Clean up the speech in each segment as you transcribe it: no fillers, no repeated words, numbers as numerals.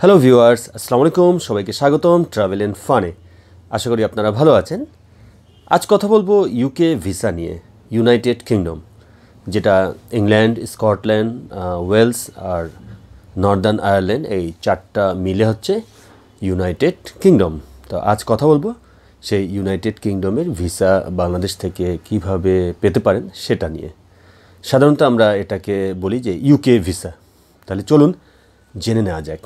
Hello viewers, আসসালামু আলাইকুম। সবাইকে স্বাগতম ট্রাভেল এন্ড ফানে। আশা করি আপনারা ভালো আছেন। আজ কথা বলবো ইউকে ভিসা নিয়ে। ইউনাইটেড কিংডম, যেটা ইংল্যান্ড, স্কটল্যান্ড, ওয়েলস আর নর্দার্ন আয়ারল্যান্ড, এই চারটা মিলে হচ্ছে ইউনাইটেড কিংডম। তো আজ কথা বলবো সেই ইউনাইটেড কিংডমের ভিসা বাংলাদেশ থেকে কিভাবে পেতে পারেন সেটা নিয়ে। সাধারণত আমরা এটাকে বলি যে ইউকে ভিসা। তাহলে চলুন জেনে নেওয়া যাক।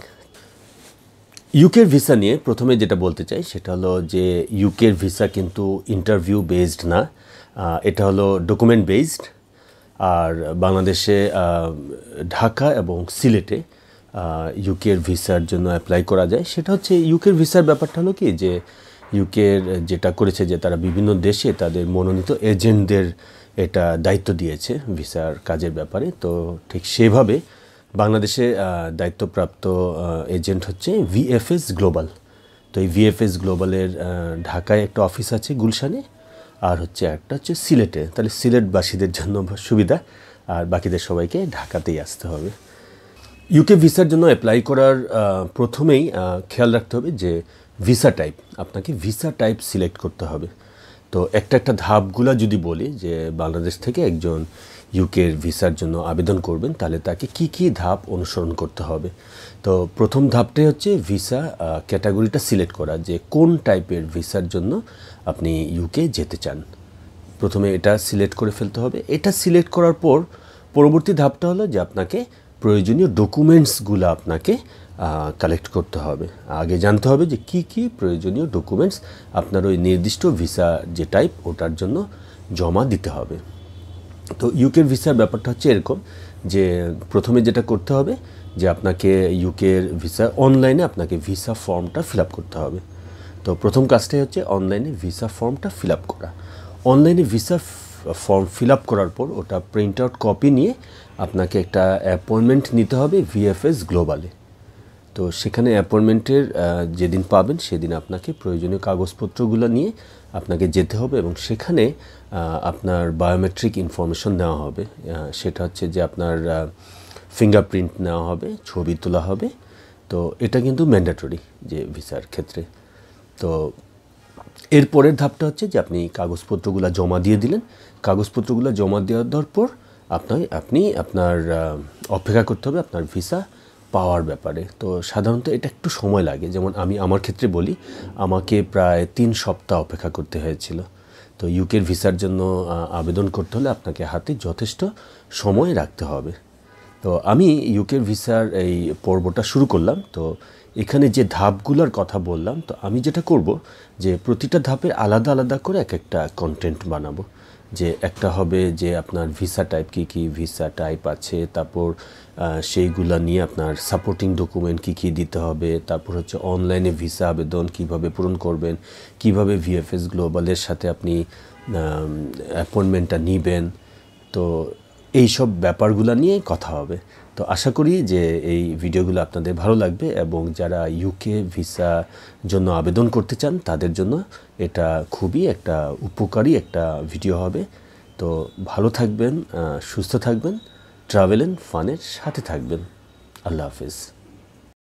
ইউকের ভিসা নিয়ে প্রথমে যেটা বলতে চাই সেটা হলো যে ইউকের ভিসা কিন্তু ইন্টারভিউ বেসড না, এটা হলো ডকুমেন্ট বেসড। আর বাংলাদেশে ঢাকা এবং সিলেটে ইউকের ভিসার জন্য অ্যাপ্লাই করা যায়। সেটা হচ্ছে ইউকের ভিসার ব্যাপারটা হলো কি, যে ইউকের যেটা করেছে যে তারা বিভিন্ন দেশে তাদের মনোনীত এজেন্টদের এটা দায়িত্ব দিয়েছে ভিসার কাজের ব্যাপারে। তো ঠিক সেভাবে বাংলাদেশে দায়িত্বপ্রাপ্ত এজেন্ট হচ্ছে ভিএফএস গ্লোবাল। তো এই ভিএফএস গ্লোবালের ঢাকায় একটা অফিস আছে গুলশানে, আর একটা হচ্ছে সিলেটে। তাহলে সিলেটবাসীদের জন্য সুবিধা, আর বাকিদের সবাইকে ঢাকাতেই আসতে হবে। ইউকে ভিসার জন্য অ্যাপ্লাই করার প্রথমেই খেয়াল রাখতে হবে যে ভিসা টাইপ, আপনাকে ভিসা টাইপ সিলেক্ট করতে হবে। তো একটা ধাপগুলা যদি বলি যে বাংলাদেশ থেকে একজন ইউকের ভিসার জন্য আবেদন করবেন, তাহলে তাকে কি ধাপ অনুসরণ করতে হবে। তো প্রথম ধাপটাই হচ্ছে ভিসা ক্যাটাগরিটা সিলেক্ট করা, যে কোন টাইপের ভিসার জন্য আপনি ইউকে যেতে চান। প্রথমে এটা সিলেক্ট করে ফেলতে হবে। এটা সিলেক্ট করার পর পরবর্তী ধাপটা হলো যে আপনাকে প্রয়োজনীয় ডকুমেন্টসগুলো আপনাকে কালেক্ট করতে হবে। আগে জানতে হবে যে কি প্রয়োজনীয় ডকুমেন্টস আপনার ওই নির্দিষ্ট ভিসা যে টাইপ ওটার জন্য জমা দিতে হবে। তো ইউকের ভিসার ব্যাপারটা হচ্ছে এরকম যে প্রথমে যেটা করতে হবে যে আপনাকে ইউকের ভিসা অনলাইনে আপনাকে ভিসা ফর্মটা ফিল আপ করতে হবে। তো প্রথম কাজটাই হচ্ছে অনলাইনে ভিসা ফর্মটা ফিল আপ করা। অনলাইনে ভিসা ফর্ম ফিল আপ করার পর ওটা প্রিন্ট আউট কপি নিয়ে আপনাকে একটা অ্যাপয়েন্টমেন্ট নিতে হবে ভিএফএস গ্লোবালে। তো সেখানে অ্যাপয়েন্টমেন্টের যেদিন পাবেন সেদিন আপনাকে প্রয়োজনীয় কাগজপত্রগুলো নিয়ে আপনাকে যেতে হবে, এবং সেখানে আপনার বায়োমেট্রিক ইনফরমেশন নেওয়া হবে। সেটা হচ্ছে যে আপনার ফিঙ্গারপ্রিন্ট নেওয়া হবে, ছবি তোলা হবে। তো এটা কিন্তু ম্যান্ডেটরি যে ভিসার ক্ষেত্রে। তো এরপরের ধাপটা হচ্ছে যে আপনি কাগজপত্রগুলো জমা দিয়ে দিলেন। কাগজপত্রগুলো জমা দেওয়ার পর আপনি আপনার অপেক্ষা করতে হবে আপনার ভিসা পাওয়ার ব্যাপারে। তো সাধারণত এটা একটু সময় লাগে। যেমন আমি আমার ক্ষেত্রে বলি, আমাকে প্রায় 3 সপ্তাহ অপেক্ষা করতে হয়েছিল। তো ইউকের ভিসার জন্য আবেদন করতে হলে আপনাকে হাতে যথেষ্ট সময় রাখতে হবে। তো আমি ইউকের ভিসার এই পর্বটা শুরু করলাম। তো এখানে যে ধাপগুলোর কথা বললাম, তো আমি যেটা করব যে প্রতিটা ধাপের আলাদা আলাদা করে একটা কন্টেন্ট বানাবো। যে একটা হবে যে আপনার ভিসা টাইপ কী ভিসা টাইপ আছে, তারপর সেইগুলা নিয়ে আপনার সাপোর্টিং ডকুমেন্ট কী দিতে হবে, তারপর হচ্ছে অনলাইনে ভিসা আবেদন কিভাবে পূরণ করবেন, কিভাবে ভিএফএস গ্লোবালের সাথে আপনি অ্যাপয়েন্টমেন্টটা নেবেন। তো এই সব ব্যাপারগুলো নিয়ে কথা হবে। তো আশা করি যে এই ভিডিওগুলো আপনাদের ভালো লাগবে, এবং যারা ইউকে ভিসা জন্য আবেদন করতে চান তাদের জন্য এটা খুবই একটা উপকারী একটা ভিডিও হবে। তো ভালো থাকবেন, সুস্থ থাকবেন, ট্রাভেল এন্ড ফানের সাথে থাকবেন। আল্লাহ হাফেজ।